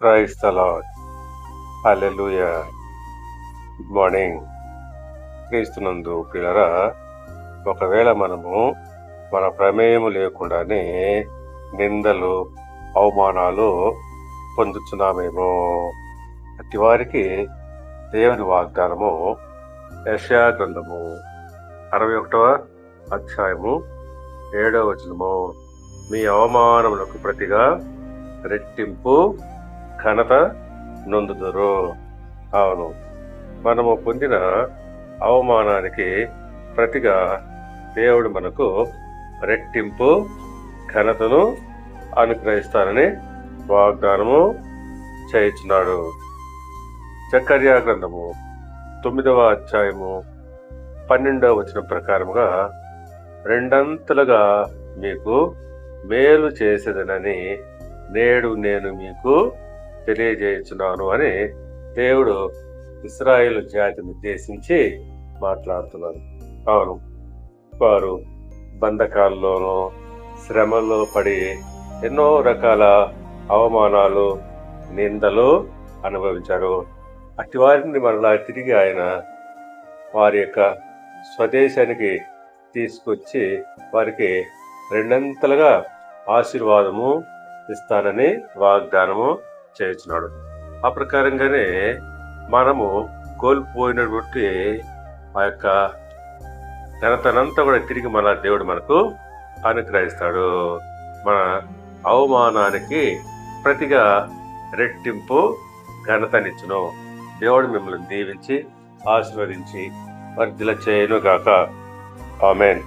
Praise the Lord. Hallelujah. Good morning. క్రీస్తునందు ప్రియులారా, ఒకవేళ మనము మన ప్రమేయము లేకుండానే నిందలు, అవమానాలు పొందుతున్నామేమో. అట్టి వారికి దేవుని వాగ్దానము యెషయా గ్రంథము 61వ అధ్యాయము 7వ వచనము, మీ అవమానములకు ప్రతిగా రెట్టింపు ఘనత నొందుదురు. అవును, మనము పొందిన అవమానానికి ప్రతిగా దేవుడు మనకు రెట్టింపు ఘనతను అనుగ్రహిస్తానని వాగ్దానము చేయించున్నాడు. జకర్యా గ్రంథము 9వ అధ్యాయము 12వ వచనం ప్రకారముగా, రెండంతలుగా మీకు మేలు చేసేదనని నేడు నేను మీకు తెలియజేయుచున్నాను అని దేవుడు ఇశ్రాయేలు జాతిని ఉద్దేశించి మాట్లాడుతున్నారు. అవును, వారు బంధకాల్లోనూ శ్రమల్లో పడి ఎన్నో రకాల అవమానాలు, నిందలు అనుభవించారు. అట్టి వారిని మరలా తిరిగి ఆయన వారి యొక్క స్వదేశానికి తీసుకొచ్చి వారికి రెండంతలుగా ఆశీర్వాదము ఇస్తానని వాగ్దానము చేస్తున్నాడు. ఆ ప్రకారంగానే మనము కోల్పోయినటువంటి ఆ యొక్క ఘనతనంతా కూడా తిరిగి మన దేవుడు మనకు అనుగ్రహిస్తాడు. మన అవమానానికి ప్రతిగా రెట్టింపు ఘనతనిచ్చును. దేవుడు మిమ్మల్ని దీవించి ఆశీర్వదించి వర్ధిల్ల చేయను గాక. ఆమేన్.